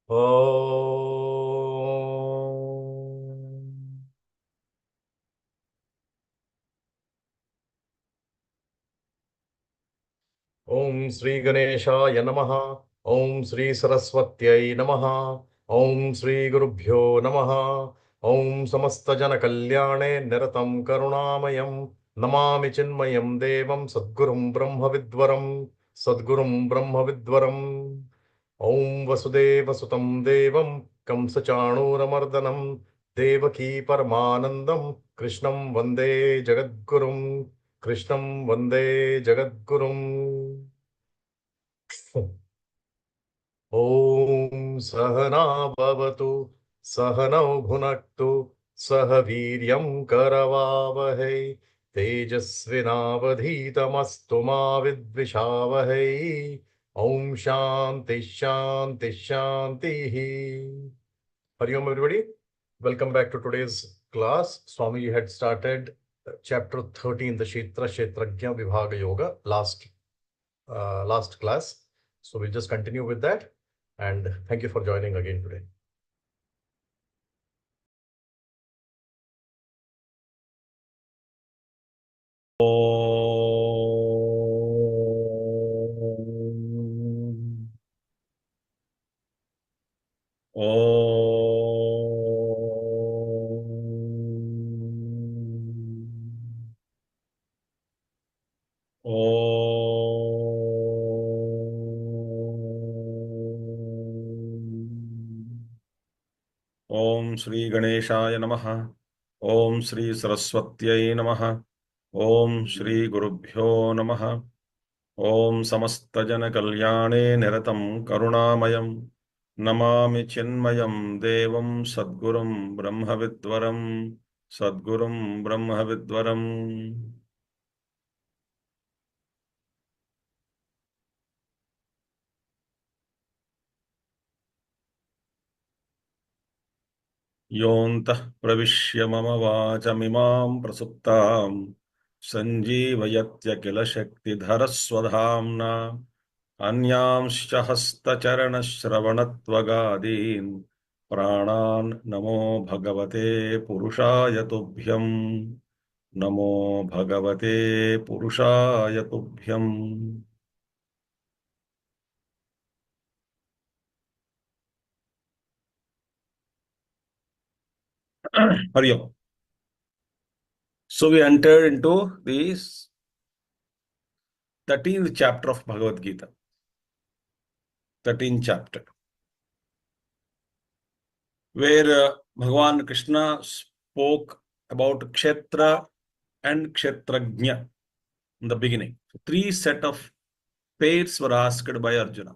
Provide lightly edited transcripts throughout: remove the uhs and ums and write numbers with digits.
Om. Om Sri Ganeshaya Namaha. Om Sri Saraswatyai Namaha. Om Sri Gurubhyo Namaha. Om Samasta Jana Kalyane Niratam Karunamayam Namami Chinmayam Devam Sadgurum Brahma Vidwaram Sadgurum Brahma Vidwaram. Om Vasudeva Sutam Devam Kamsachanuramardanam Devaki Paramanandam Krishnam Vande Jagadgurum Krishnam Vande Jagadgurum. Om Sahana Bhavatu Sahanau Bhunaktu Sahaviryam Karavavahai Tejasvinavadhitamastu ma vidvishavahai. Om Shanti Shanti Shanti. Hari Om everybody. Welcome back to today's class. Swami had started chapter 13, the Kshetrajna Vibhaga Yoga last class. So we'll just continue with that. And thank you for joining again today. Om. Om. Om Shri Ganeshaya Namaha. Om Shri Saraswatyai Namaha. Om Shri Gurubhyo Namaha. Om Samastajana Kalyane Niratam Karunamayam Namami Chinmayam Devam Sadgurum Brahmavidwaram Sadgurum Brahmavidwaram. Yontah pravishya mama vachamimam prasuptam sanjeevayatya kila shakti dharaswadhamna अन्यांश्च हस्तचरणश्रवणत्वगादीन् प्राणान् नमो भगवते पुरुषाय तुभ्यम् नमो भगवते पुरुषाय तुभ्यम् Hari Om. So we entered into the 13th chapter of Bhagavad Gita. 13th chapter, where Bhagavan Krishna spoke about Kshetra and Kshetrajna in the beginning. Three set of pairs were asked by Arjuna.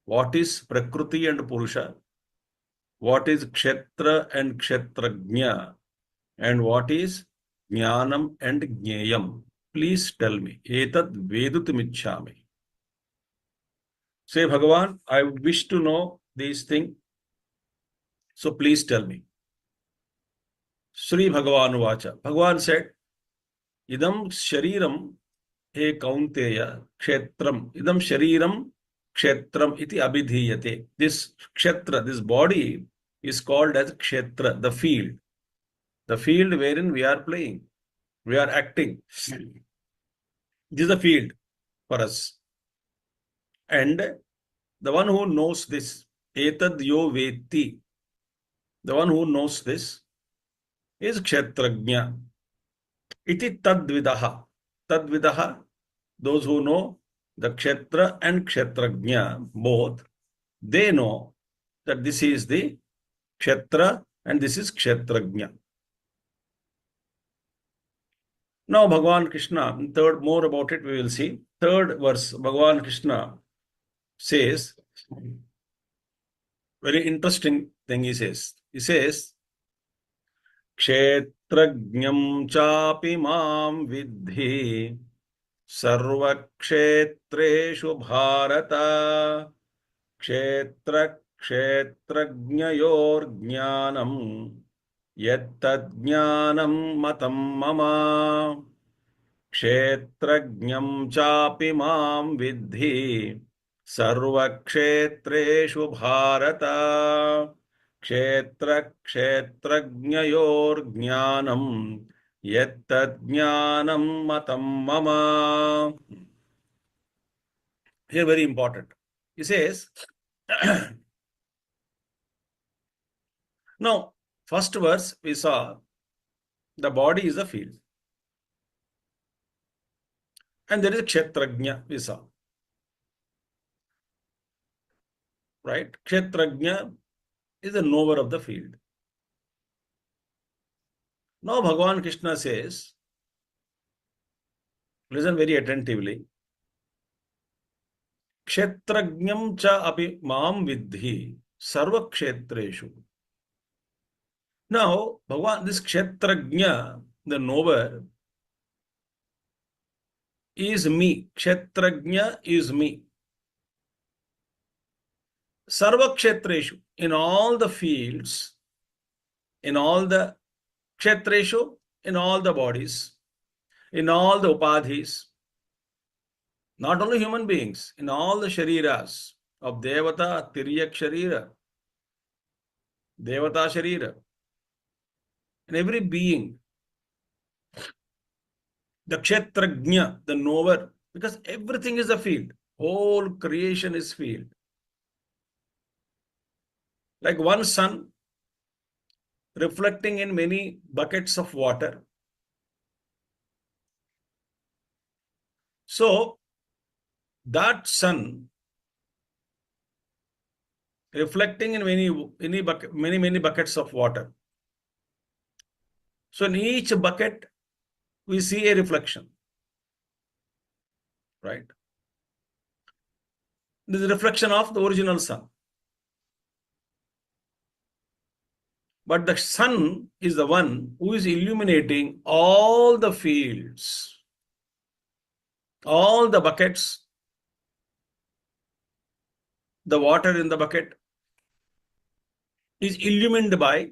What is Prakriti and Purusha? What is Kshetra and Kshetrajna? And what is Jnanam and Jneyam? Please tell me. Etad Vedutimicchami. Say, Bhagavan, I wish to know these things. So please tell me. Sri Bhagavan Vacha. Bhagavan said, Idam Shariram He Kaunteya Kshetram. Idam Shariram Kshetram iti abhidhiyate. This Kshetra, this body is called as Kshetra, the field. The field wherein we are playing, we are acting. This is a field for us. And the one who knows this, Etad yo veti, the one who knows this is Kshetrajna. Iti tadvidaha. Tadvidaha, those who know the Kshetra and Kshetrajna, both, they know that this is the Kshetra and this is Kshetrajna. Now, Bhagavan Krishna, third, more about it we will see. Third verse, Bhagavan Krishna says, very interesting thing he says. He says, Kshetrajnam chapi mam vidhi sarvakshetreshu bharata kshetra kshetrajnayor jnanam yattadjnanam matam mama kshetrajnam chapi mam vidhi सर्वक्षेत्रेषु Bharat क्षेत्र क्षेत्रज्ञयोर्ज्ञानम् यत्तज्ज्ञानं मतं मम. Here very important. He says, now, first verse we saw the body is a field. And there is a kshetrajna, we saw. Right? Kshetrajna is the knower of the field. Now Bhagavan Krishna says, listen very attentively, kshetrajnam cha api mam vidhi sarva kshetreshu. Now, Bhagavan, this kshetrajna, the knower, is me. Kshetrajna is me. Sarva kshetreshu, in all the fields, in all the kshetreshu, in all the bodies, in all the upadhis, not only human beings, in all the shariras of Devata, Tiryak Sharira, Devata Sharira, in every being, the Kshetrajna, the knower, because everything is a field. Whole creation is field. Like one sun reflecting in many buckets of water. So, that sun reflecting in many buckets of water. So in each bucket, we see a reflection, right? This is a reflection of the original sun. But the sun is the one who is illuminating all the fields, all the buckets, the water in the bucket is illumined by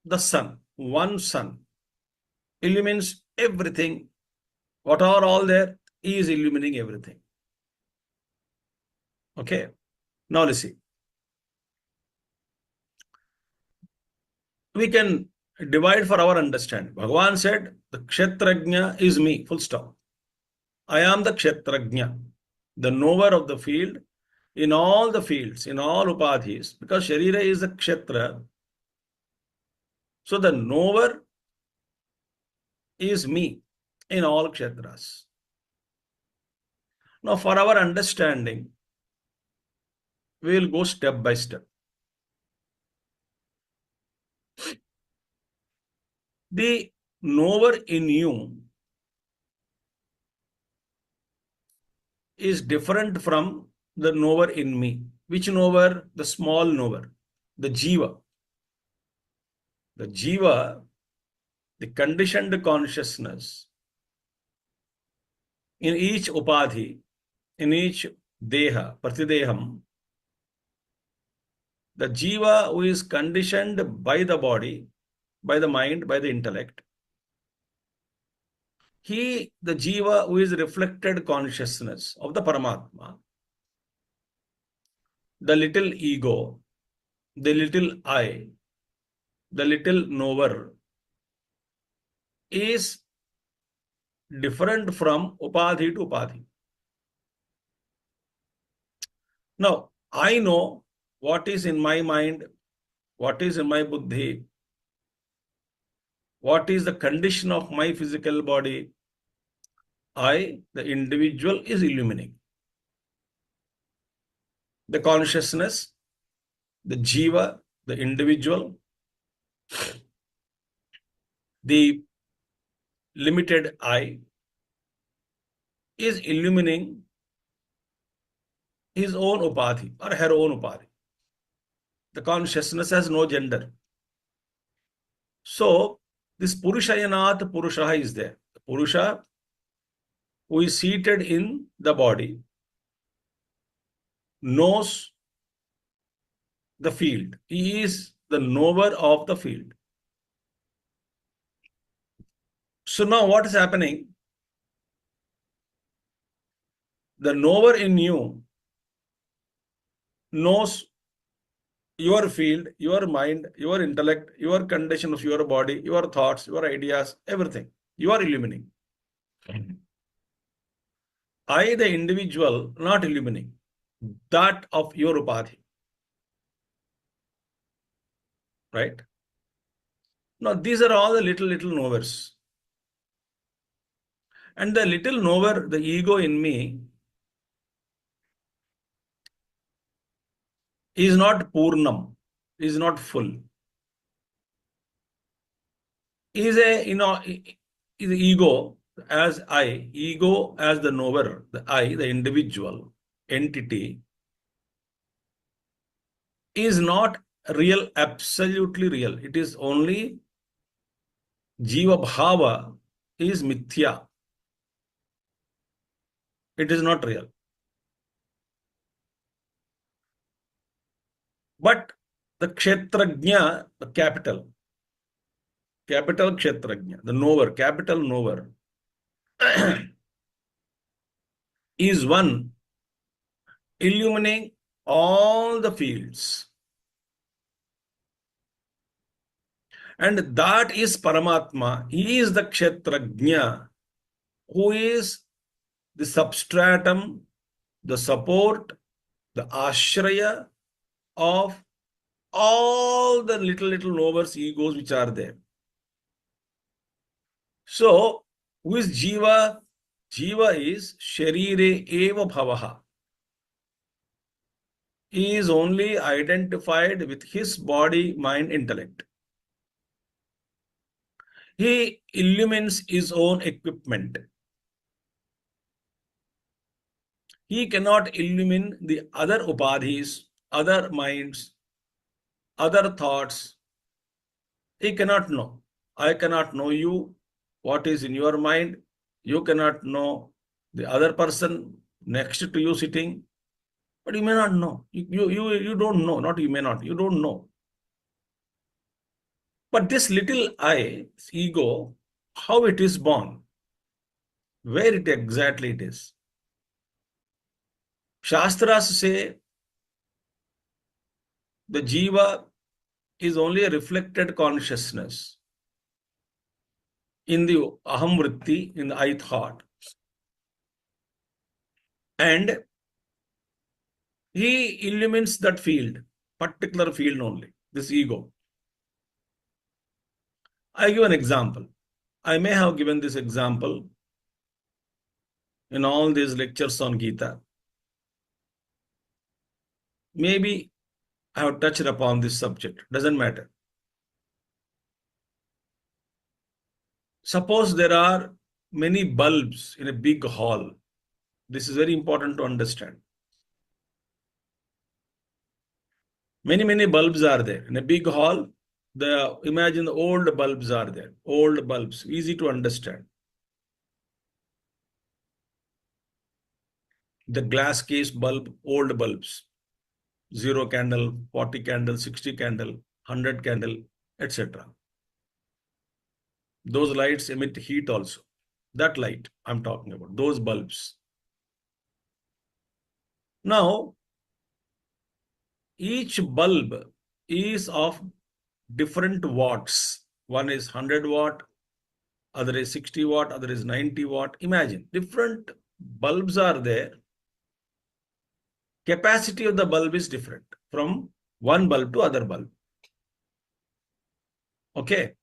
the sun. One sun illumines everything. What are all there? He is illuminating everything. Okay. Now listen. We can divide for our understanding. Bhagavan said, the Kshetrajna is me, full stop. I am the Kshetrajna, the knower of the field, in all the fields, in all upadhis, because Sharira is a Kshetra. So the knower is me in all Kshetras. Now for our understanding, we will go step by step. The knower in you is different from the knower in me. Which knower? The small knower, the Jiva. The Jiva, the conditioned consciousness in each upadhi, in each deha, pratideham, the Jiva who is conditioned by the body, by the mind, by the intellect, he, the Jiva who is reflected consciousness of the Paramatma, the little ego, the little I, the little knower, is different from upadhi to upadhi. Now, I know what is in my mind, what is in my buddhi, what is the condition of my physical body. I, the individual, is illuminating. The consciousness, the jiva, the individual, the limited I, is illuminating his own upadhi or her own upadhi. The consciousness has no gender. So, this Purushayanat Purusha is there. The Purusha who is seated in the body knows the field. He is the knower of the field. So now what is happening? The knower in you knows your field, your mind, your intellect, your condition of your body, your thoughts, your ideas, everything. You are illumining. I, the individual, not illumining. That of your upadhi. Right? Now, these are all the little knowers. And the little knower, the ego in me, is not purnam, is not full. Is a, is ego as I, ego as the knower, the I, the individual entity, is not real, absolutely real. It is only jiva bhava is mithya. It is not real. But the kshetrajna, the capital kshetrajna, the knower, capital knower, is one illuminating all the fields. And that is Paramatma. He is the kshetrajna, who is the substratum, the support, the ashraya of all the little knowers, egos which are there. So, who is Jiva? Jiva is Sharire Eva Bhavaha. He is only identified with his body, mind, intellect. He illumines his own equipment. He cannot illumine the other upadhis, other minds, other thoughts. He cannot know. I cannot know you, what is in your mind. You cannot know the other person next to you sitting, but you may not know. You don't know. Not you may not. You don't know. But this little I, ego, how it is born, where it exactly it is. Shastras say the jiva is only a reflected consciousness in the aham vritti, in the I thought. And he illumines that field, particular field only, this ego. I give an example. I may have given this example in all these lectures on Geeta. Maybe I have touched upon this subject. Doesn't matter. Suppose there are many bulbs in a big hall. This is very important to understand. Many bulbs are there. In a big hall, imagine the old bulbs are there. Old bulbs, easy to understand. The glass case bulb, old bulbs. 0 candle, 40 candle, 60 candle, 100 candle, etc. Those lights emit heat also. That light I'm talking about, those bulbs. Now, each bulb is of different watts. One is 100 watt, other is 60 watt, other is 90 watt. Imagine, different bulbs are there. Capacity of the bulb is different from one bulb to other bulb. Okay.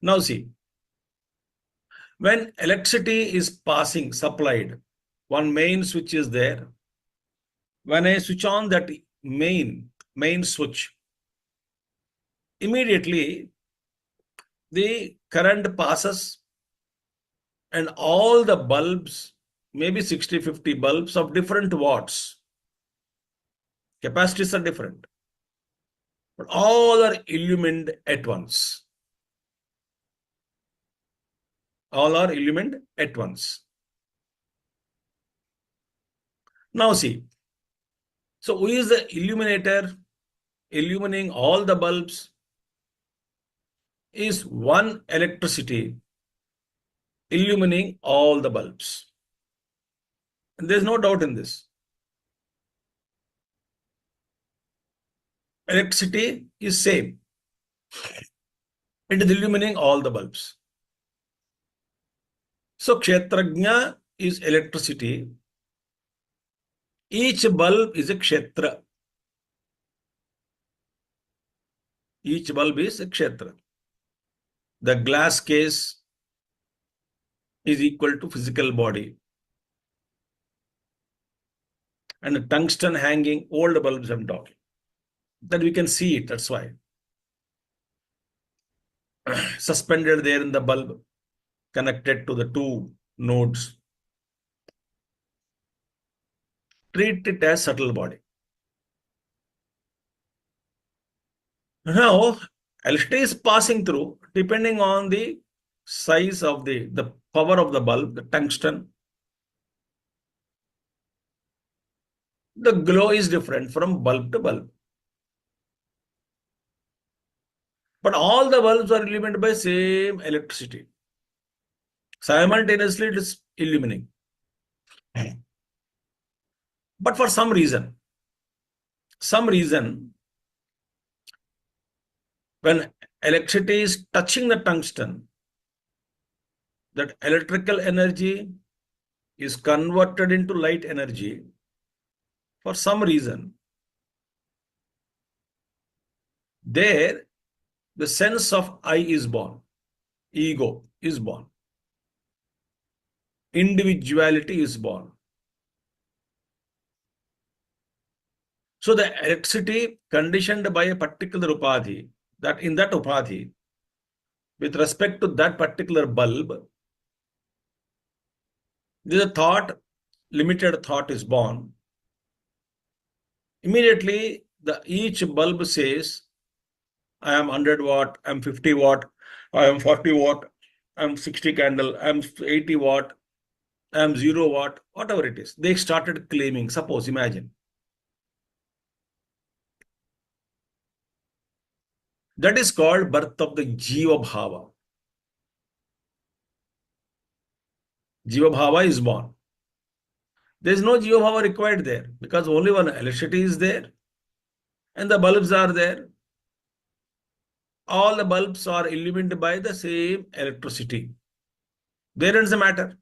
Now see, when electricity is passing, supplied, one main switch is there. When I switch on that main switch, immediately the current passes and all the bulbs, maybe 60, 50 bulbs of different watts. Capacities are different, but all are illumined at once. All are illumined at once. Now see, so who is the illuminator illuminating all the bulbs? Is one electricity illuminating all the bulbs. And there's no doubt in this. electricity is same. It is illuminating all the bulbs. So Kshetrajna is electricity. Each bulb is a Kshetra. Each bulb is a Kshetra. The glass case is equal to physical body. And the tungsten hanging, old bulbs I'm talking. That we can see it, that's why. Suspended there in the bulb, connected to the two nodes. Treat it as subtle body. Now, electricity is passing through depending on the size of the power of the bulb, the tungsten. The glow is different from bulb to bulb. But all the bulbs are illuminated by same electricity. Simultaneously, it is illuminating. But for some reason, when electricity is touching the tungsten, that electrical energy is converted into light energy. For some reason, there the sense of I is born, ego is born, individuality is born. So the electricity conditioned by a particular upadhi, that in that upadhi, with respect to that particular bulb, there is a thought, limited thought is born. Immediately, each bulb says, I am 100 watt, I am 50 watt, I am 40 watt, I am 60 candle, I am 80 watt, I am 0 watt, whatever it is. They started claiming, suppose, imagine. That is called birth of the Jiva Bhava. Jiva Bhava is born. There is no Jiva Bhava required there because only one electricity is there and the bulbs are there. All the bulbs are illuminated by the same electricity. There ends the matter.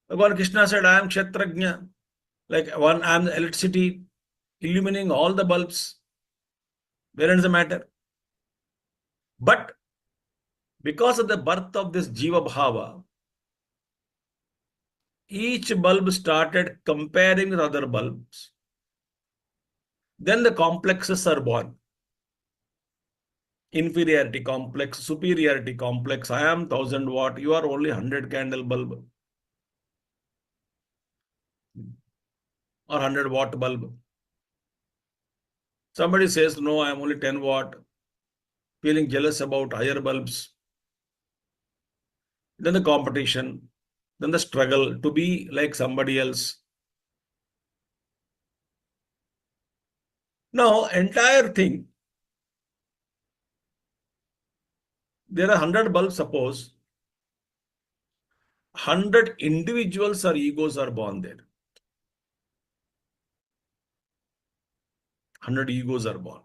Bhagavan Krishna said, I am Kshetrajna. Like I am the electricity illuminating all the bulbs. There ends the matter. But because of the birth of this Jiva Bhava, each bulb started comparing with other bulbs. Then the complexes are born. Inferiority complex, superiority complex. I am 1000 watt, you are only 100 candle bulb or 100 watt bulb. Somebody says, no, I am only 10 watt, feeling jealous about higher bulbs. Then the competition, then the struggle to be like somebody else. Now, entire thing, there are 100 bulbs, suppose 100 individuals or egos are born there. 100 egos are born.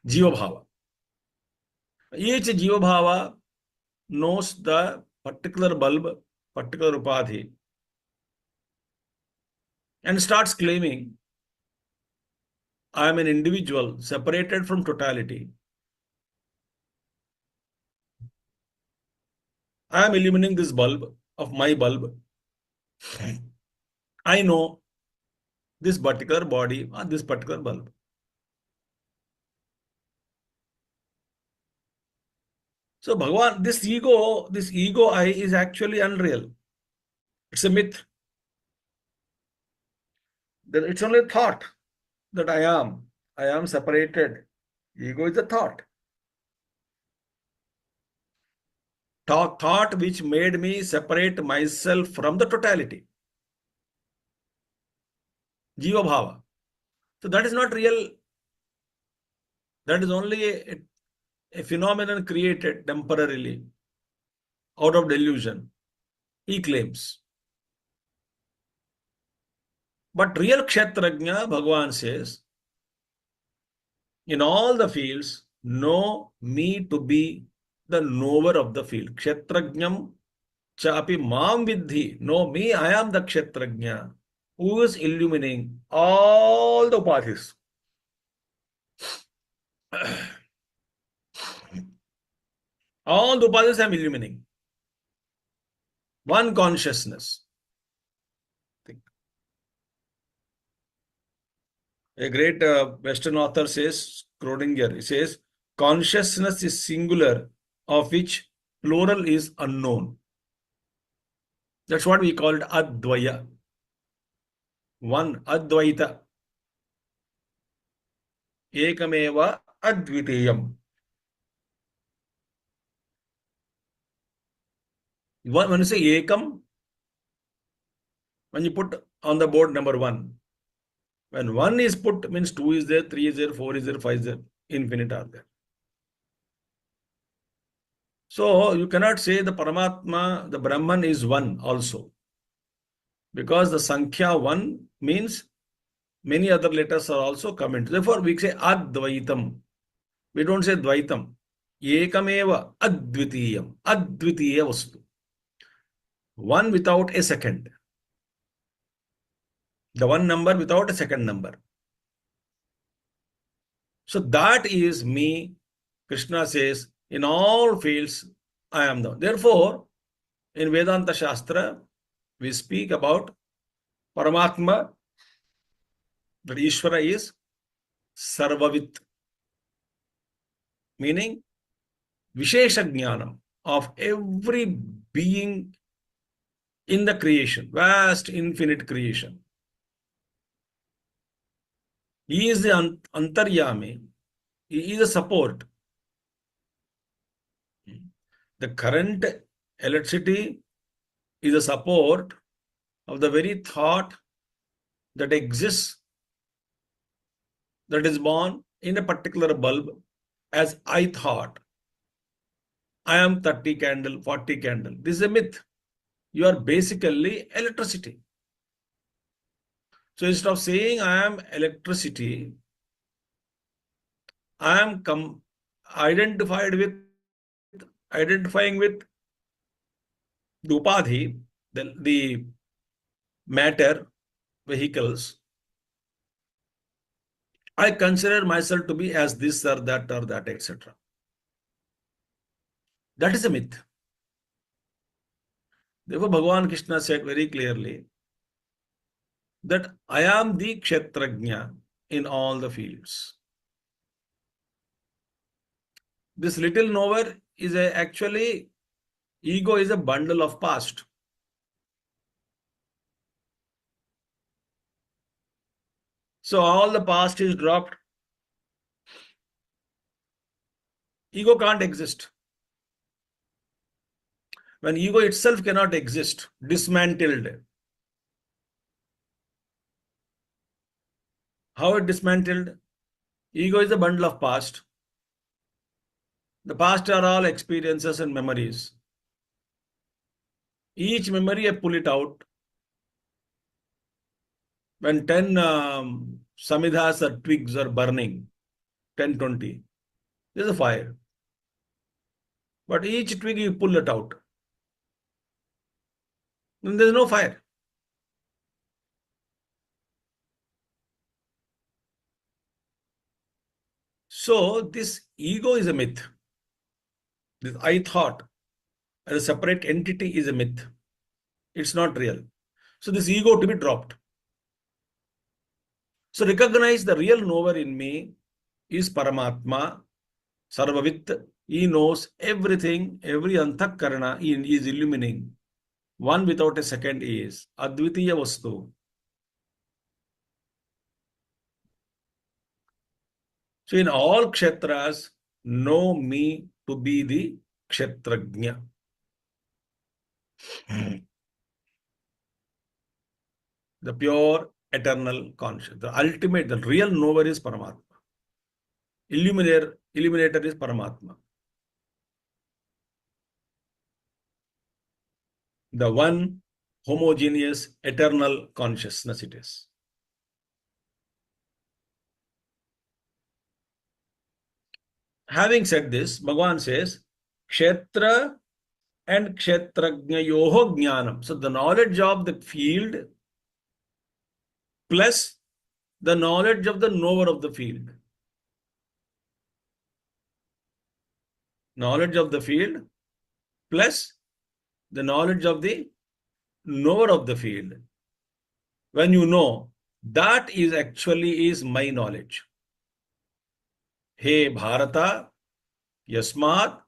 Jiva Bhava. Each Jiva Bhava knows the particular bulb, particular upadhi, and starts claiming, I am an individual separated from totality. I am illuminating this bulb of my bulb. I know this particular body or this particular bulb. So Bhagavan, this ego I is actually unreal. It's a myth. It's only a thought that I am separated. Ego is a thought. Thought which made me separate myself from the totality. Jiva Bhava. So that is not real. That is only a phenomenon created temporarily out of delusion, he claims. But real Kshetrajna, Bhagavan says, in all the fields, know me to be the knower of the field. Kshetrajnam chapi mam vidhi. Know me, I am the Kshetrajna who is illuminating all the upadhis. All the upadhis I am illuminating. One consciousness. A great Western author says, Schrodinger, he says, consciousness is singular, of which plural is unknown. That's what we called Advaya. One, Advaita. Ekameva Advitiyam. When you say Ekam, when you put on the board number one, when one is put, means two is there, three is there, four is there, five is there, infinite are there. So you cannot say the Paramatma, the Brahman is one also. Because the Sankhya one means many other letters are also come into. Therefore, we say Advaitam. We don't say Dvaitam. Ekameva Advitiyam. Advitiya Vastu. One without a second. The one number without a second number. So that is me. Krishna says, in all fields, I am the one. Therefore, in Vedanta Shastra, we speak about Paramatma, that Ishvara is Sarvavit, meaning Vishesha Jnanam of every being in the creation, vast infinite creation. He is the Antaryami, he is a support. The current electricity is a support of the very thought that exists, that is born in a particular bulb as I thought. I am 30 candle, 40 candle. This is a myth. You are basically electricity. So instead of saying I am electricity, I am identifying with the upadhi, the matter, vehicles. I consider myself to be as this or that, etc. That is a myth. Therefore, Bhagavan Krishna said very clearly that I am the Kshetrajna in all the fields. This little knower is actually, ego is a bundle of past. So all the past is dropped. Ego can't exist. When ego itself cannot exist, dismantled. How it dismantled? Ego is a bundle of past. The past are all experiences and memories. Each memory I pull it out. When 10 samidhas or twigs are burning, 10, 20, there's a fire. But each twig you pull it out, then there's no fire. So this ego is a myth. This I thought as a separate entity is a myth. It's not real. So this ego to be dropped. So recognize the real knower in me is Paramatma, Sarvavit. He knows everything, every antakarana he is illuminating. One without a second is Advitiya Vastu. So in all kshetras, know me to be the kshetrajna. The pure eternal conscious. The ultimate, the real knower is Paramatma. Illuminator is Paramatma. The one homogeneous eternal consciousness it is. Having said this, Bhagavan says, Kshetra and Kshetrajnayoho Jnanam. So the knowledge of the field plus the knowledge of the knower of the field. Knowledge of the field plus the knowledge of the knower of the field. When you know, that is actually is my knowledge. Hey Bharata, Yasmat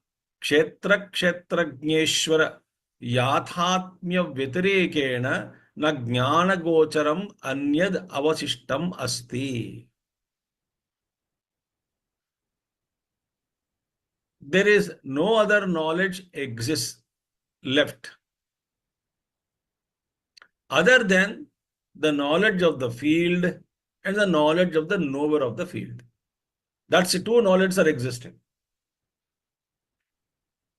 Kshetra Kshetrajneshwara Yathatmya Vyatirekena na Jnana Gocharam Anyad Avasishtam Asti. There is no other knowledge exists left other than the knowledge of the field and the knowledge of the knower of the field. That's the two knowledges are existing.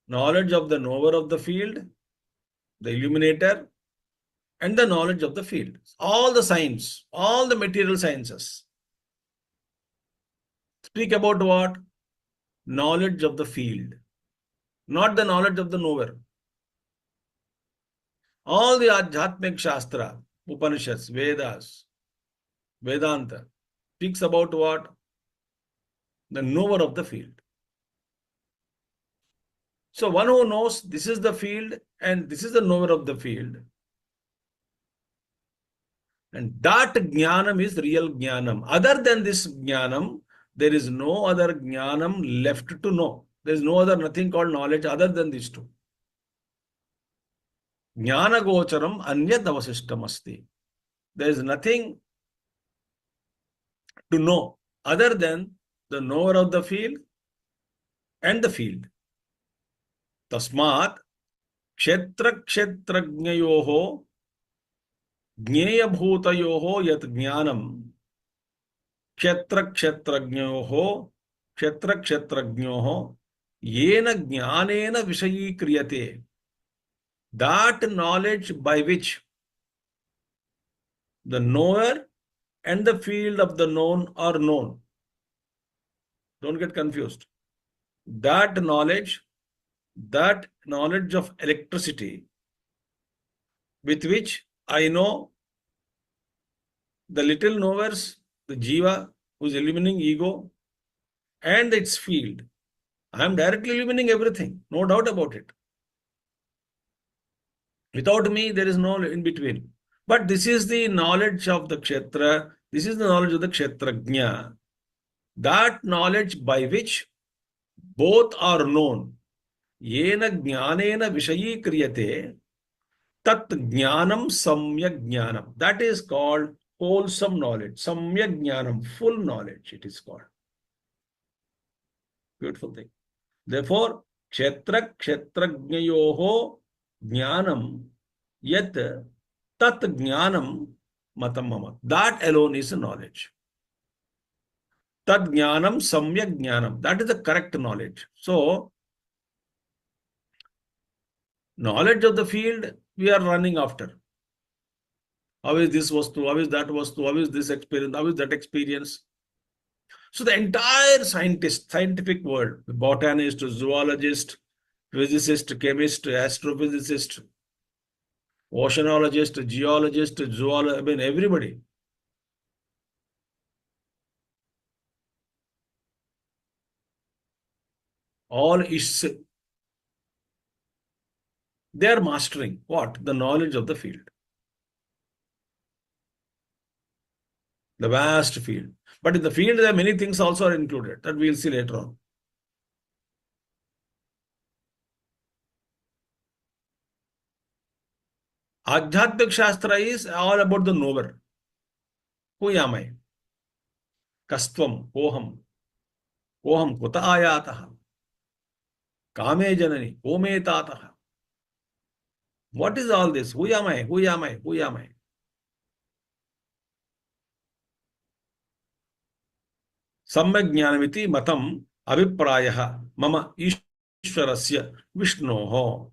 Knowledge of the knower of the field, the illuminator, and the knowledge of the field. All the science, all the material sciences speak about what? Knowledge of the field, not the knowledge of the knower. All the Adhyatmic Shastra, Upanishads, Vedas, Vedanta speaks about what? The knower of the field. So one who knows this is the field and this is the knower of the field. And that jnanam is real jnanam. Other than this jnanam, there is no other jnanam left to know. There is no other nothing called knowledge other than these two. Jnana gocharam anyad avasishtam asti. There is nothing to know other than the knower of the field and the field. Tasmat kshetra kshetrajnayoho ज्ञेयभूतयोः यत् ज्ञानम् क्षेत्रक्षेत्रज्ञोः येन ज्ञानेन विषयीक्रियते. That knowledge by which the knower and the field of the known are known. Don't get confused. That knowledge of electricity with which I know the little knowers, the jiva who is illuminating ego and its field. I am directly illuminating everything, no doubt about it. Without me, there is no in between. But this is the knowledge of the kshetra, this is the knowledge of the kshetrajna. That knowledge by which both are known. Yena jnanena vishayi kriyate tat jnanam samyak jnanam. That is called wholesome knowledge. Samyak jnanam, full knowledge it is called. Beautiful thing. Therefore, kshetra kshetrajnayoho jnanam yat tat jnanam matam mama. That alone is knowledge. Tat jnanam samyak jnanam. That is the correct knowledge. So, knowledge of the field we are running after. How is this vastu? How is that vastu? How is this experience? How is that experience? So the entire scientific world, botanist, zoologist, physicist, chemist, astrophysicist, oceanologist, geologist, zoologist, I mean everybody. All is, they are mastering what? The knowledge of the field. The vast field. But in the field, there are many things also are included that we will see later on. Adhyatmic Shastra is all about the knower. Who am I? Kastvam, koham. Koham kuta ayataha. Kame janani, kome tataha. What is all this? Who am I? Who am I? Who am I? Samyak jnanamiti matam abhiprayaha mama ishwarasya Vishnoho.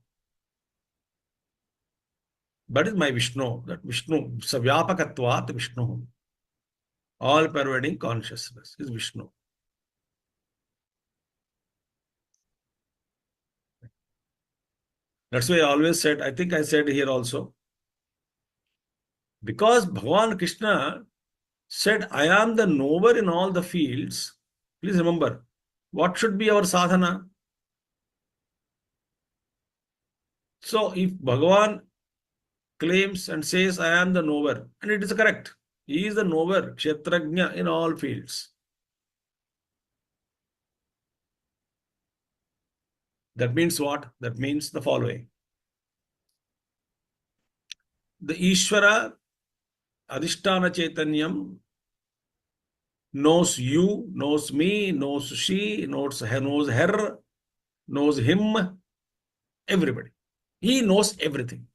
That is my Vishnu. That Vishnu, savyapakatvat Vishnu. All pervading consciousness is Vishnu. That's why I always said, I think I said here also, because Bhagavan Krishna said, I am the knower in all the fields. Please remember, what should be our sadhana? So if Bhagavan claims and says, I am the knower, and it is correct, he is the knower, kshetrajna in all fields. That means what? That means the following. The Ishvara, Adhisthana Chaitanyam, knows you, knows me, knows she, knows her, knows him, everybody. He knows everything.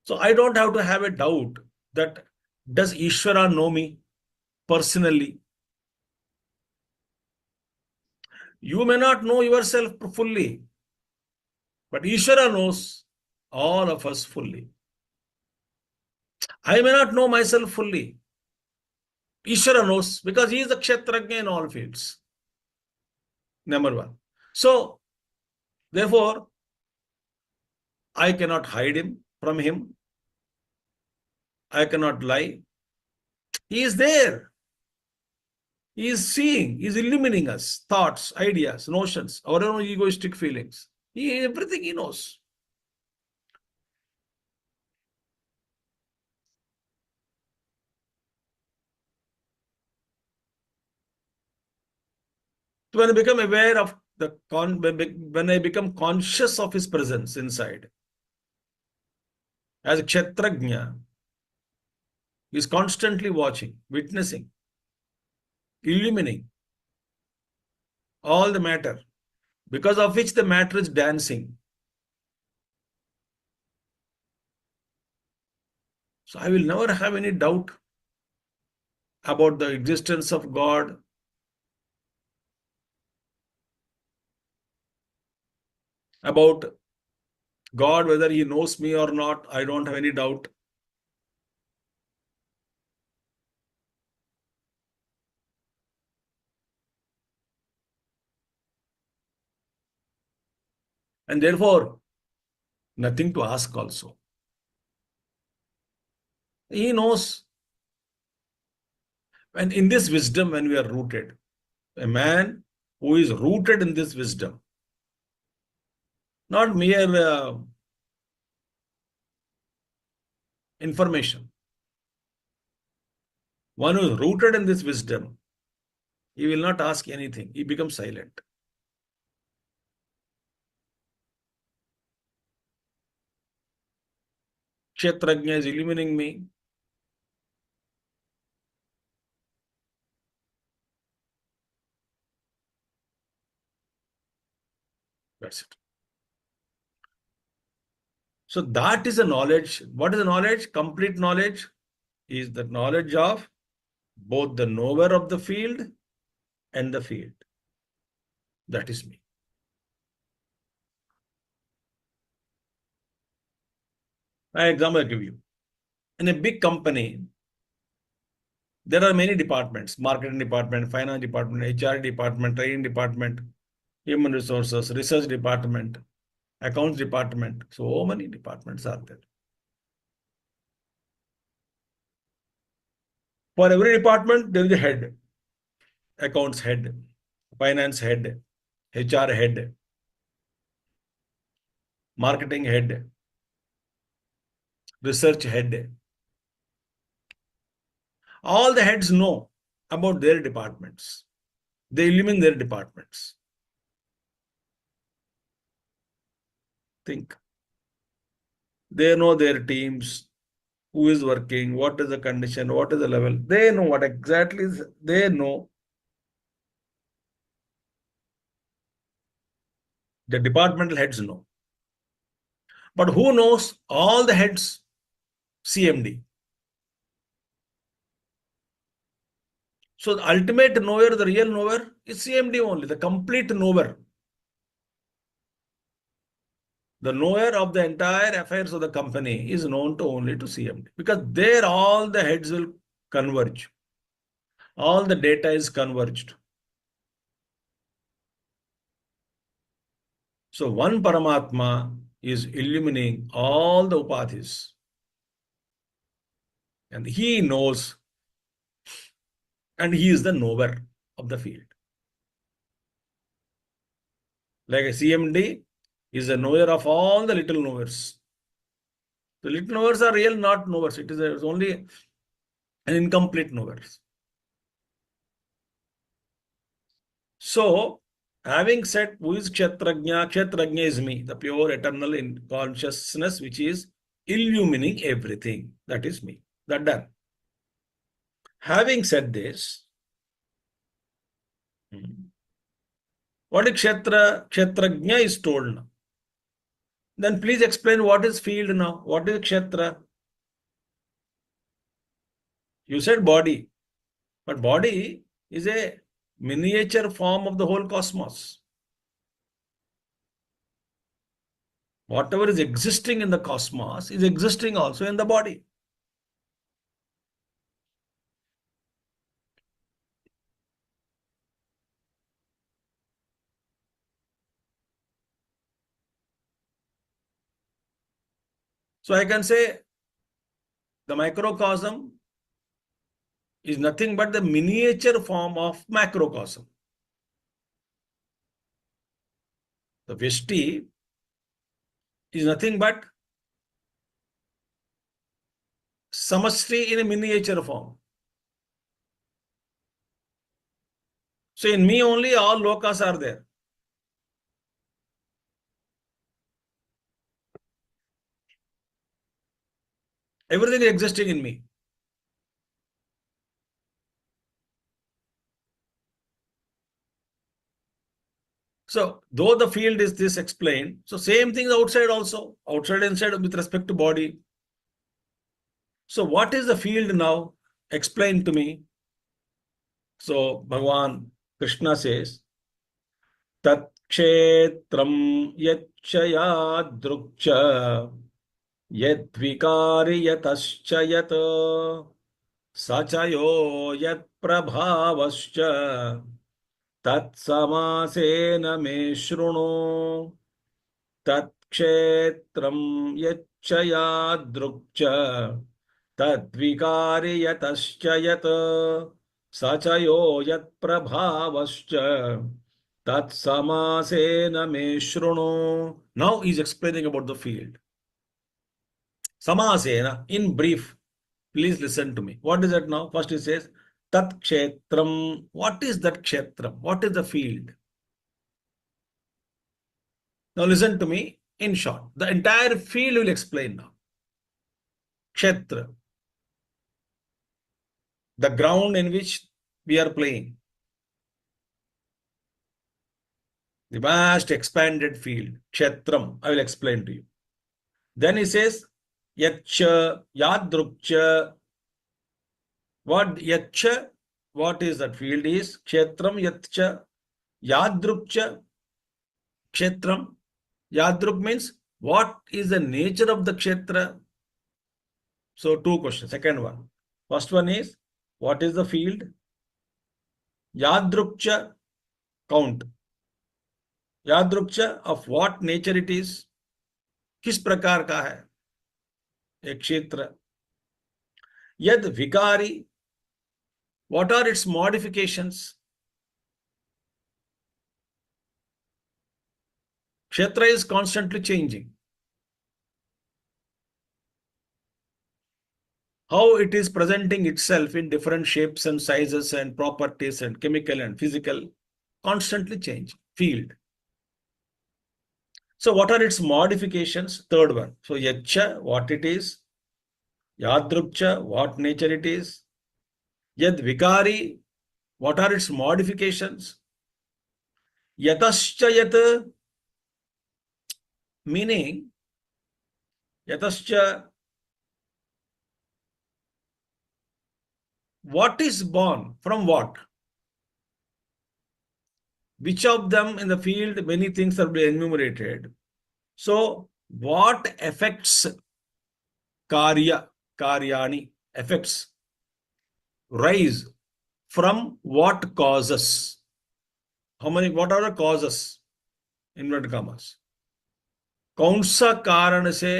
So I don't have to have a doubt that does Ishvara know me personally? You may not know yourself fully, but Ishvara knows all of us fully. I may not know myself fully. Ishvara knows because he is the Kshetrajna in all fields. Number one. So, therefore, I cannot hide him from him. I cannot lie. He is there. He is seeing, he is illuminating us, thoughts, ideas, notions, our own egoistic feelings. Everything he knows. So when I become aware of when I become conscious of his presence inside, as a Kshetrajna, he is constantly watching, witnessing, illuminating all the matter, because of which the matter is dancing. So I will never have any doubt about the existence of God, about God, whether he knows me or not. I don't have any doubt. And therefore, nothing to ask also. He knows. And in this wisdom, when we are rooted, a man who is rooted in this wisdom, not mere information, one who is rooted in this wisdom, he will not ask anything. He becomes silent. Kshetrajna is illuminating me. That's it. So that is a knowledge. What is the knowledge? Complete knowledge is the knowledge of both the knower of the field and the field. That is me. An example I give you. In a big company, there are many departments: marketing department, finance department, HR department, training department, human resources, research department, accounts department. So many departments are there. For every department, there is a head: accounts head, finance head, HR head, marketing head, research head. All the heads know about their departments. They illuminate their departments. Think. They know their teams, who is working, what is the condition, what is the level. They know what exactly is, they know. The departmental heads know. But who knows all the heads? CMD. So the ultimate knower, the real knower, is CMD only, the complete knower. The knower of the entire affairs of the company is known to only to CMD, because there all the heads will converge. All the data is converged. So one Paramatma is illuminating all the upadhis. And he knows, and he is the knower of the field. Like a CMD is the knower of all the little knowers. The little knowers are real, not knowers. It is only an incomplete knowers. So, having said who is Kshetrajna, Kshetrajna is me, the pure eternal in consciousness which is illumining everything. That is me. That done. Having said this, what is Kshetra? Kshetrajna is told now. Then please explain what is field now. What is Kshetra? You said body, but body is a miniature form of the whole cosmos. Whatever is existing in the cosmos is existing also in the body. So I can say the microcosm is nothing but the miniature form of macrocosm. The Veshti is nothing but samasti in a miniature form. So in me only all lokas are there. Everything is existing in me. So though the field is this explained, so same thing outside also, outside and inside with respect to body. So what is the field now? Explain to me. So Bhagavan Krishna says, Tat kshetram yachaya drukcha yadvikari yatascha yat sachayo yat prabhavascha tat samasena me shruno tat kshetram yachaya drukcha tadvikari yatascha yat sachayo yat prabhavascha tat samasena me shruno. Now he is explaining about the field. Samasena, in brief, please listen to me. What is that now? First he says, Tat Kshetram. What is that Kshetram? What is the field? Now listen to me in short. The entire field will explain now. Kshetra, the ground in which we are playing. The vast expanded field. Kshetram. I will explain to you. Then he says, Yatcha, Yadrukcha. What Yatcha? What is that field is? Kshetram Yatcha. Yadrukcha. Kshetram. Yadruk means what is the nature of the Kshetra? So two questions. Second one. First one is what is the field? Yadrukcha, count. Yadrukcha, of what nature it is? किस प्रकार का है एक क्षेत्र? Yad vikari, what are its modifications? Kshetra is constantly changing. How it is presenting itself in different shapes and sizes and properties and chemical and physical, constantly change. Field. So what are its modifications? Third one. So Yacha, what it is. Yadrupcha, what nature it is. Yad vikari, what are its modifications? Yatascha yat, meaning Yatascha, what is born from what? Which of them in the field, many things are enumerated. So what affects karya, karyani, effects rise from what causes? How many, what are the causes? Inverted commas. कौन सा कारण से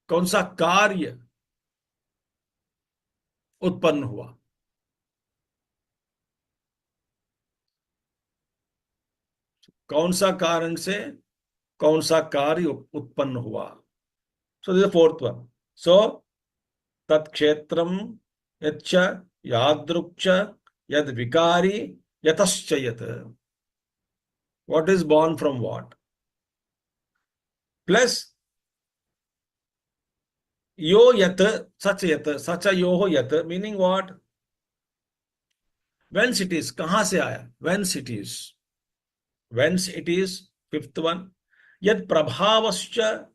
कौन सा कार्य उत्पन्न हुआ? कौन सा कारण से कौन सा कार्य उत्पन्न हुआ? So this fourth one. So तत्क्षेत्रम यच्च यादृक्च यद विकारी यतश्च यत. What is born from what? Plus yo yat such a yo yat, meaning what? Whence it is, kahan se aaya? Whence it is? Whence it is? Fifth one. Yat prabhavascha.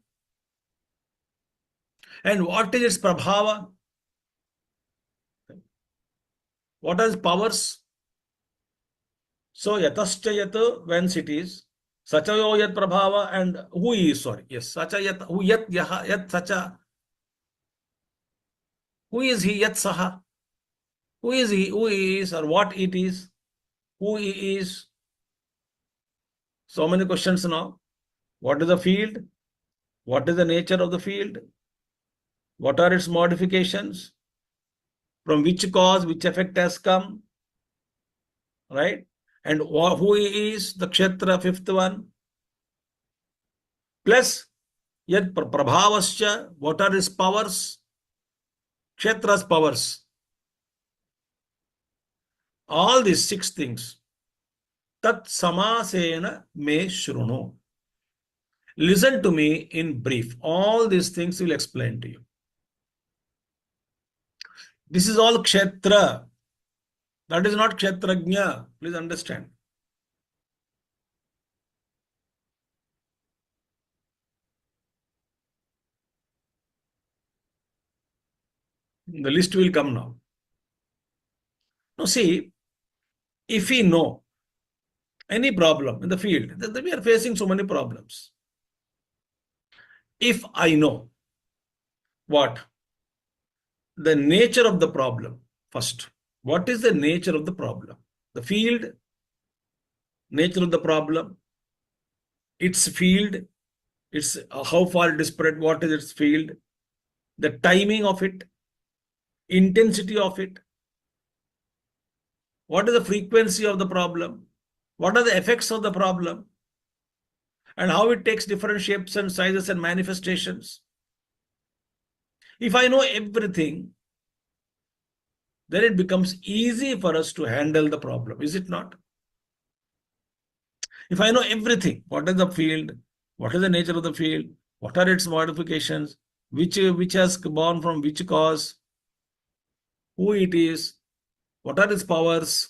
And what is its prabhava? What are its powers? So yatascha yat, whence it is. Sacha yo yat prabhava, and who is, sorry, yes, sacha yat, who yat yaha, yat sacha. Who is he, yat saha? Who is he, who he is, or what it is? Who he is? So many questions now. What is the field? What is the nature of the field? What are its modifications? From which cause, which effect has come? Right? And who is the Kshetra, fifth one? Plus, yet prabhavascha, what are his powers? Kshetra's powers. All these six things. Tat samasena me shrunu. Listen to me in brief. All these things will explain to you. This is all Kshetra. That is not Kshetrajna. Please understand. The list will come now. Now see, if we know any problem in the field, then we are facing so many problems. If I know what? The nature of the problem first. What is the nature of the problem? The field, nature of the problem, its field, its how far it is spread, what is its field, the timing of it, intensity of it, what is the frequency of the problem, what are the effects of the problem, and how it takes different shapes and sizes and manifestations. If I know everything, then it becomes easy for us to handle the problem, is it not? If I know everything, what is the field, what is the nature of the field, what are its modifications, which has born from which cause, who it is, what are its powers,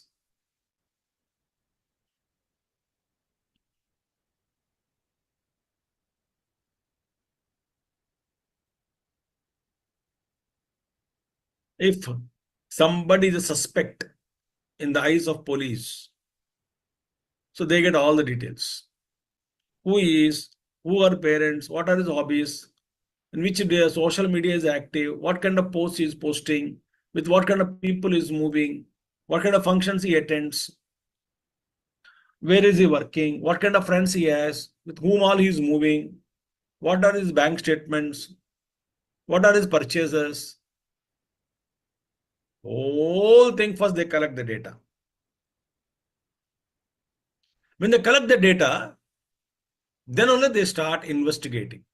if somebody is a suspect in the eyes of police, so they get all the details. Who he is, who are parents, what are his hobbies, in which social media is active, what kind of posts he is posting, with what kind of people he is moving, what kind of functions he attends, where is he working, what kind of friends he has, with whom all he is moving, what are his bank statements, what are his purchases. Whole thing first they collect the data. When they collect the data, then only they start investigating.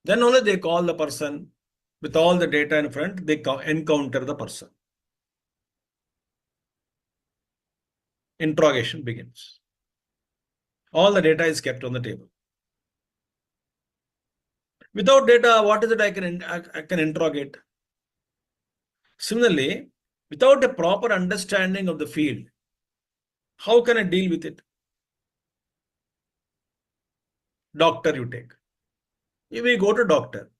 Then only they call the person with all the data in front, they encounter the person. Interrogation begins. All the data is kept on the table. Without data, what is it I can interrogate? Similarly, without a proper understanding of the field, how can I deal with it? Doctor you take. If we go to doctor,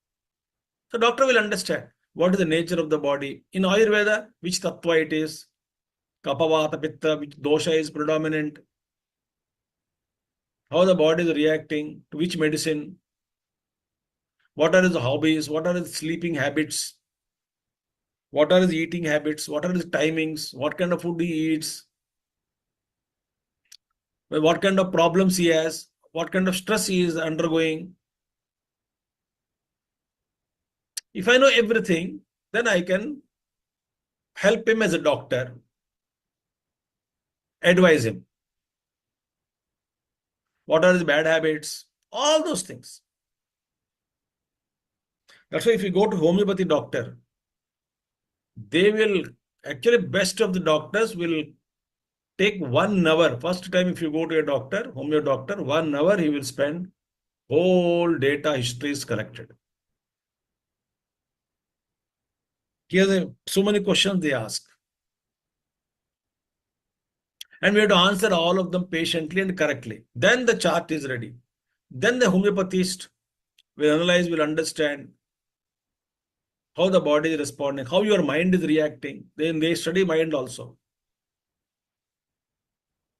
so doctor will understand what is the nature of the body. In Ayurveda, which tattva it is, kapha, vata, pitta, which dosha is predominant, how the body is reacting to which medicine, what are his hobbies, what are his sleeping habits, what are his eating habits, what are his timings, what kind of food he eats. what kind of problems he has, what kind of stress he is undergoing. If I know everything, then I can help him as a doctor, advise him. What are his bad habits? All those things. That's why if you go to homeopathy doctor, they will actually best of the doctors will take 1 hour. First time if you go to a doctor, homeo doctor, 1 hour he will spend whole data history is collected. Here so many questions they ask. And we have to answer all of them patiently and correctly. Then the chart is ready. Then the homeopathist will analyze, will understand how the body is responding, how your mind is reacting. Then they study mind also.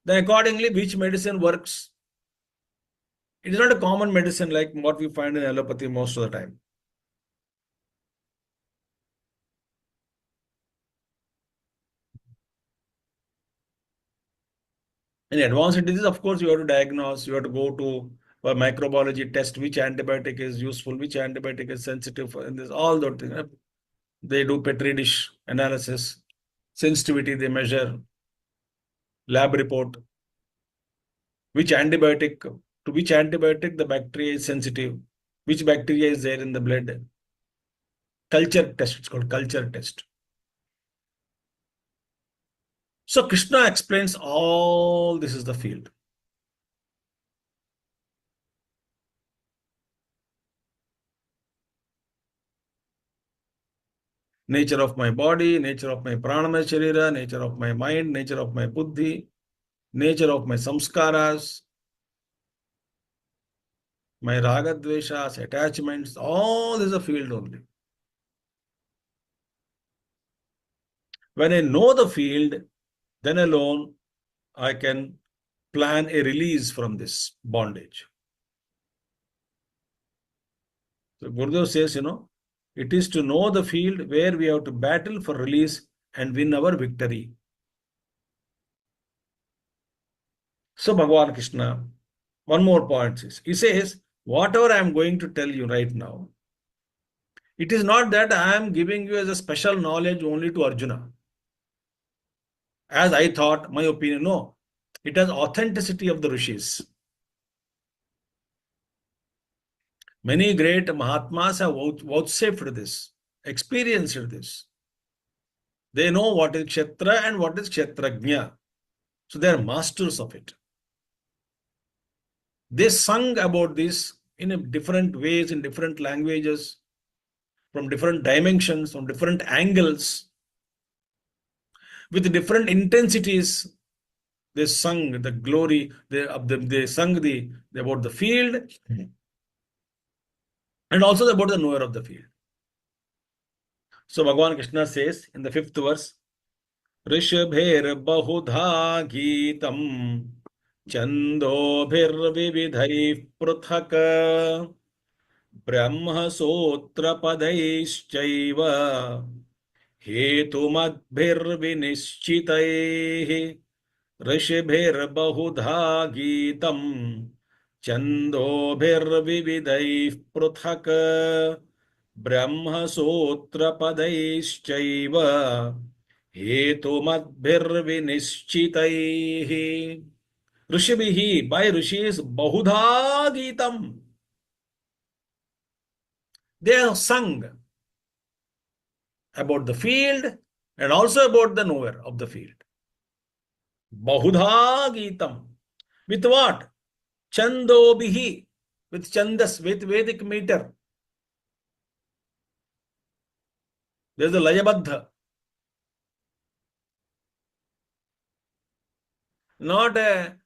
Then accordingly, which medicine works. It is not a common medicine like what we find in allopathy most of the time. In advanced disease, of course, you have to diagnose, you have to go to a microbiology test, which antibiotic is useful, which antibiotic is sensitive for in this, all those things. They do Petri dish analysis, sensitivity, they measure, lab report, which antibiotic, to which antibiotic the bacteria is sensitive, which bacteria is there in the blood. Culture test, it's called culture test. So Krishna explains all this is the field. Nature of my body, nature of my pranamaya sharira, nature of my mind, nature of my buddhi, nature of my samskaras, my raga dveshas, attachments, all is a field only. When I know the field, then alone I can plan a release from this bondage. So Gurudev says, it is to know the field where we have to battle for release and win our victory. So Bhagavan Krishna, one more point is, he says, whatever I am going to tell you right now, it is not that I am giving you as a special knowledge only to Arjuna. As I thought, my opinion, no. It has authenticity of the rishis. Many great Mahatmas have vouchsafed this, experienced this. They know what is Kshetra and what is Kshetrajna. So they are masters of it. They sung about this in different ways, in different languages, from different dimensions, from different angles, with different intensities. They sung the glory, they sung about the field and also about the knower of the field. So Bhagavan Krishna says in the 5th verse, Rishabher bahudha geetam Chandobhirvividhai pruthak Brahma Sotra Padaischaiva Hetumadbhirvinischitaihi Rishabhir geetam Chandobhirvividhai pruthak Brahma Sotra Padaischaiva Hetumadbhirvinischitaihi Rishabhihi, by rishis, bahudha geetam. They have sung about the field and also about the knower of the field. Bahudha geetam. With what? Chandobihi. With chandas, with Vedic meter. There is a layabadha. Not a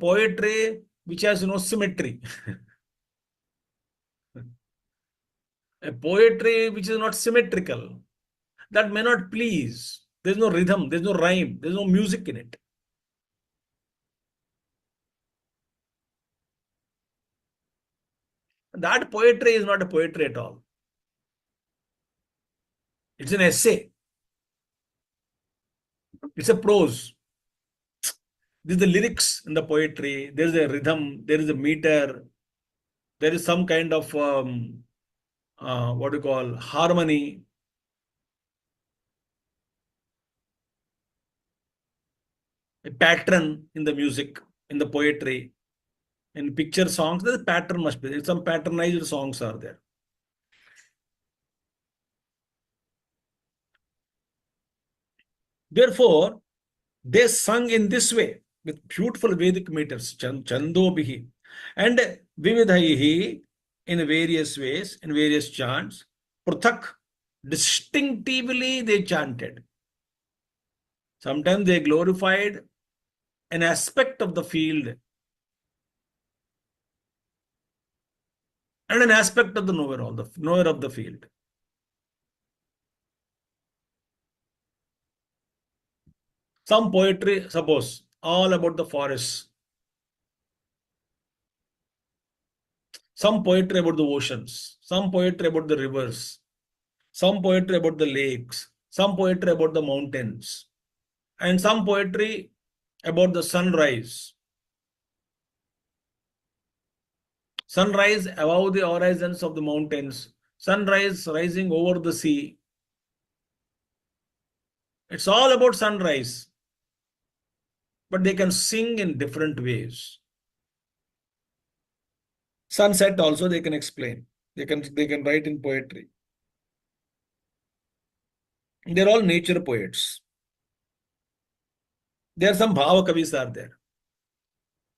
poetry which has no symmetry. A poetry which is not symmetrical. That may not please. There's no rhythm, there's no rhyme, there's no music in it. That poetry is not a poetry at all. It's an essay. It's a prose. This is the lyrics in the poetry. There is a rhythm. There is a meter. There is some kind of what do you call harmony, a pattern in the music, in the poetry, in picture songs. The pattern must be. Some patternized songs are there. Therefore, they sung in this way with beautiful Vedic meters, Chandobihi, and Vividhaihi in various ways, in various chants. Pruthak, distinctively they chanted. Sometimes they glorified an aspect of the field and an aspect of the knower of the field. Some poetry, suppose, all about the forests. Some poetry about the oceans. Some poetry about the rivers. Some poetry about the lakes. Some poetry about the mountains. And some poetry about the sunrise. Sunrise above the horizons of the mountains. Sunrise rising over the sea. It's all about sunrise. But they can sing in different ways. Sunset also they can explain. They can write in poetry. They're all nature poets. There are some bhava kavis are there.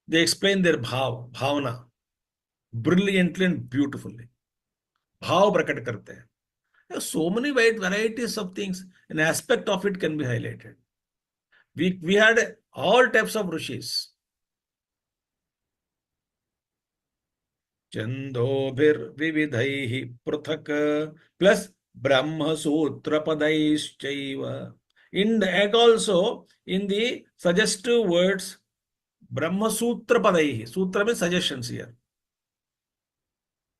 They explain their bhavana, brilliantly and beautifully. Bhav prakat karte hain. There are so many wide varieties of things. An aspect of it can be highlighted. We had all types of rishis. Chandobhir vividhaihi pruthak plus Brahma Sutra Padaischaiva. And also in the suggestive words, Brahma Sutra Padaihi. Sutra means suggestions here.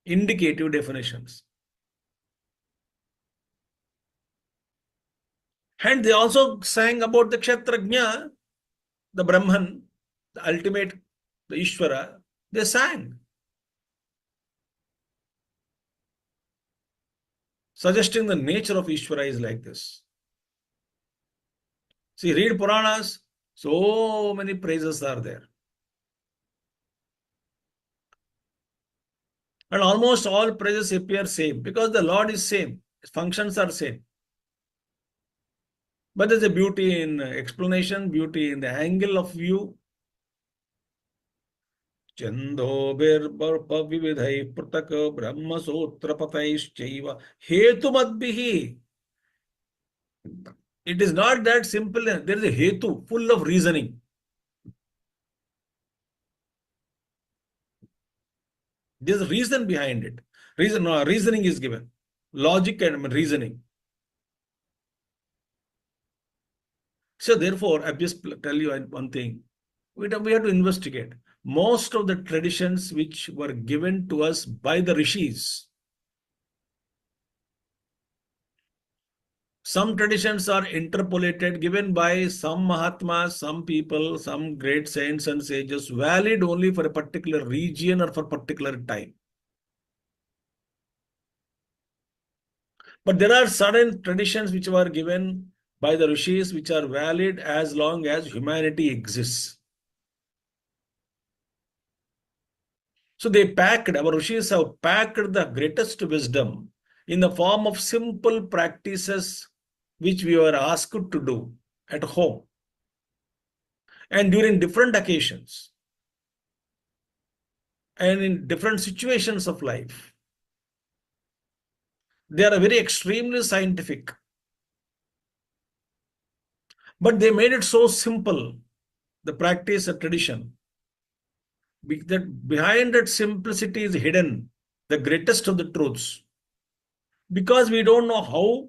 Indicative definitions. And they also sang about the Kshatrajna, the Brahman, the ultimate, the Ishvara. They sang, suggesting the nature of Ishvara is like this. See, read Puranas, so many praises are there. And almost all praises appear same because the Lord is same. His functions are same. But there's a beauty in explanation, beauty in the angle of view. Chandobir Vividhai Prataka Brahma Sutra Pataischaiva Hetumadbihi. It is not that simple. There is a hetu, full of reasoning. There is a reason behind it. Reasoning is given. Logic and reasoning. So therefore, I just tell you one thing. We have to investigate. Most of the traditions which were given to us by the rishis, some traditions are interpolated, given by some Mahatmas, some people, some great saints and sages, valid only for a particular region or for a particular time. But there are certain traditions which were given by the rishis which are valid as long as humanity exists. So our rishis have packed the greatest wisdom in the form of simple practices which we were asked to do at home and during different occasions and in different situations of life. They are very extremely scientific, but they made it so simple, the practice, a tradition, that behind that simplicity is hidden the greatest of the truths. Because we don't know how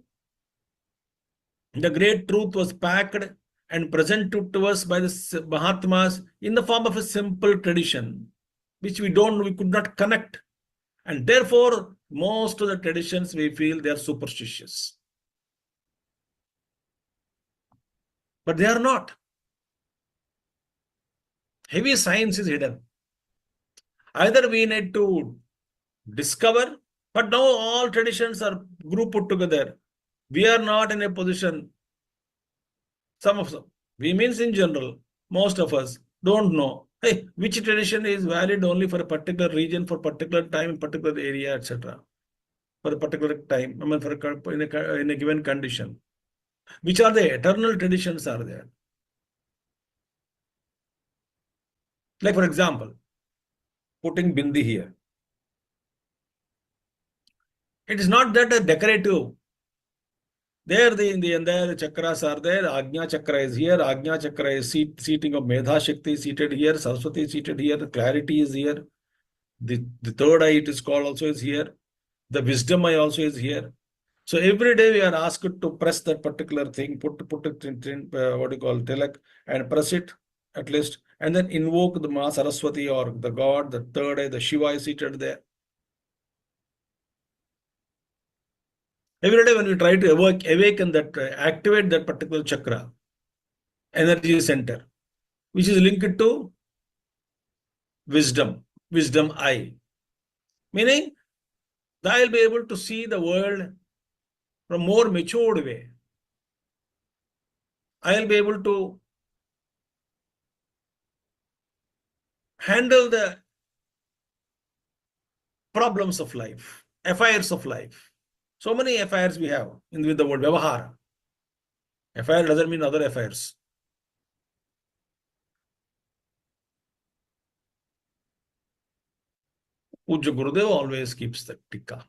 the great truth was packed and presented to us by the Mahatmas in the form of a simple tradition, which we could not connect. And therefore, most of the traditions we feel they are superstitious. But they are not. Heavy science is hidden. Either we need to discover, but now all traditions are group put together. We are not in a position, some of them, we means in general, most of us don't know, hey, which tradition is valid only for a particular region, for particular time, particular area, etc. For a particular time, I mean, in a given condition. Which are the eternal traditions are there? Like, for example, putting bindi here. It is not that a decorative. There, in the entire chakras are there. Agnya chakra is here. Agnya chakra is seating of Medha Shakti seated here. Saraswati is seated here. Clarity is here. The third eye, it is called, also is here. The wisdom eye also is here. So every day we are asked to press that particular thing, put it in what you call tilak, and press it at least, and then invoke the Ma Saraswati or the God, the third eye, the Shiva is seated there. Every day when we try to awaken that, activate that particular chakra, energy center, which is linked to wisdom eye, meaning that I'll be able to see the world from more matured way. I'll be able to handle the problems of life, affairs of life. So many affairs we have with the word Vyavahara. Affair doesn't mean other affairs. Pujya Gurudev always keeps the tikka.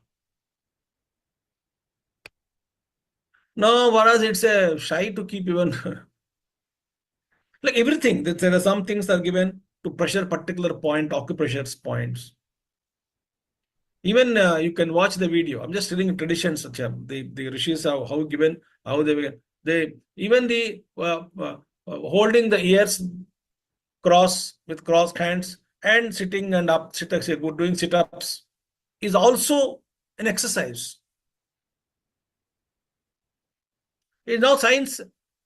No, whereas it's a shy to keep even like everything. There are some things that are given to pressure particular point, acupressure points. Even you can watch the video. I'm just telling traditions. The rishis have how given, how they even the holding the ears with crossed hands and sitting and up, doing sit-ups is also an exercise. In now science,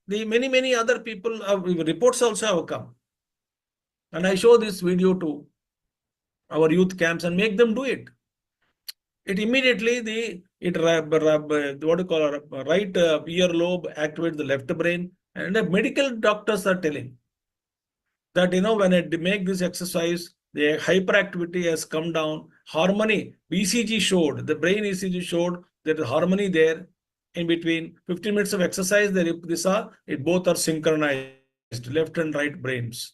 the many other people reports also have come, and I show this video to our youth camps and make them do it. It immediately what do you call right earlobe activates the left brain, and the medical doctors are telling that when I make this exercise, the hyperactivity has come down. Harmony, ECG showed, the brain ECG showed that harmony there in between 15 minutes of exercise. It both are synchronized, left and right brains.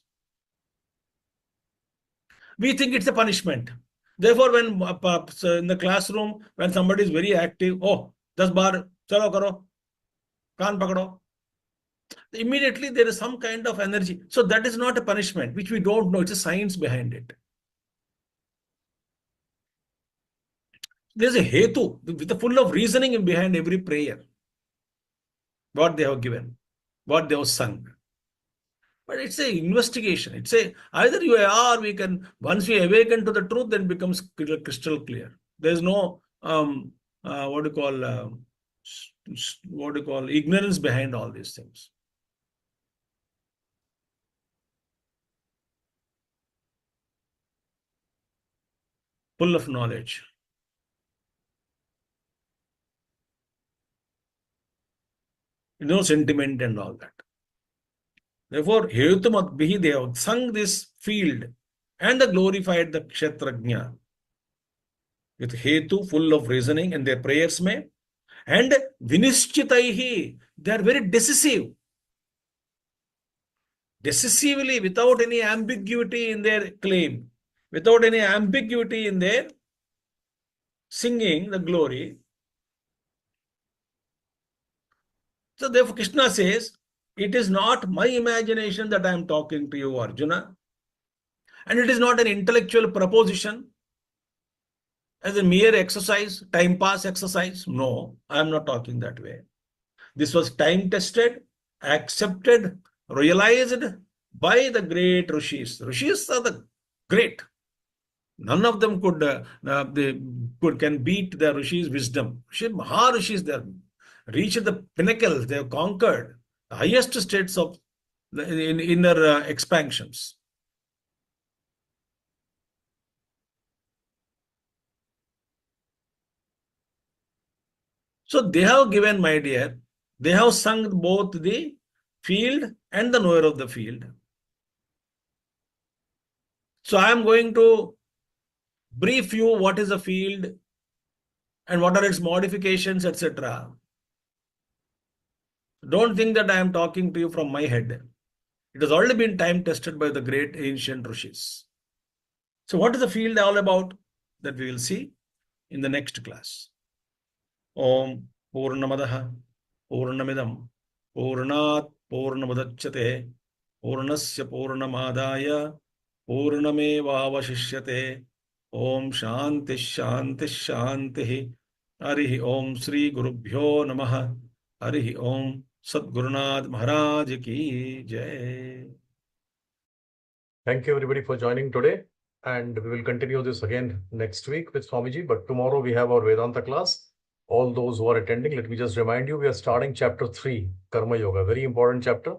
We think it's a punishment. Therefore, when in the classroom, when somebody is very active, 10 bar, chalo karo, kaan pakdo. Immediately there is some kind of energy. So that is not a punishment, which we don't know. It's a science behind it. There's a hetu, with a full of reasoning behind every prayer. What they have given, what they have sung. But it's an investigation. It's either you are, we can, once we awaken to the truth, then it becomes crystal clear. There's no, what do you call, ignorance behind all these things. Full of knowledge. No sentiment and all that. Therefore, Hetumatbihi, they have sung this field and the glorified the Kshetrajna with Hetu, full of reasoning, and their prayers may. And Vinischitaihi, they are very decisive. Decisively, without any ambiguity in their claim, without any ambiguity in their singing the glory. So therefore, Krishna says, it is not my imagination that I am talking to you, Arjuna. And it is not an intellectual proposition as a mere exercise, time pass exercise. No, I am not talking that way. This was time tested, accepted, realized by the great rishis. Rishis are the great. None of them can beat the rishis' wisdom. Maharishis, they have reached the pinnacle. They have conquered the highest states of the inner expansions. So they have given, my dear, they have sung both the field and the knower of the field. So I am going to brief you what is a field and what are its modifications, etc. Don't think that I am talking to you from my head. It has already been time tested by the great ancient rishis. So what is the field all about? That we will see in the next class. Om Purnamadaha Purnamidam Purnat Purnamudachyate Purnasya Purnamadaya Purnamevavashishyate Om Shanti Shanti Shanti Harihi Om Sri Gurubhyo Namaha Harihi Om Sadgurunath Maharaj Ki Jai. Thank you everybody for joining today. And we will continue this again next week with Swamiji. But tomorrow we have our Vedanta class. All those who are attending, let me just remind you, we are starting chapter 3, Karma Yoga, very important chapter.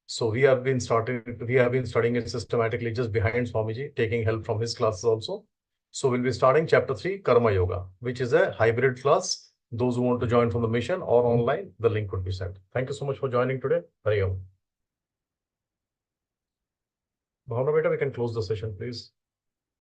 So we have been studying it systematically just behind Swamiji, taking help from his classes also. So we'll be starting chapter 3, Karma Yoga, which is a hybrid class. Those who want to join from the mission or online, the link would be sent. Thank you so much for joining today. Hari Om. Bhavna Beta, we can close the session, please.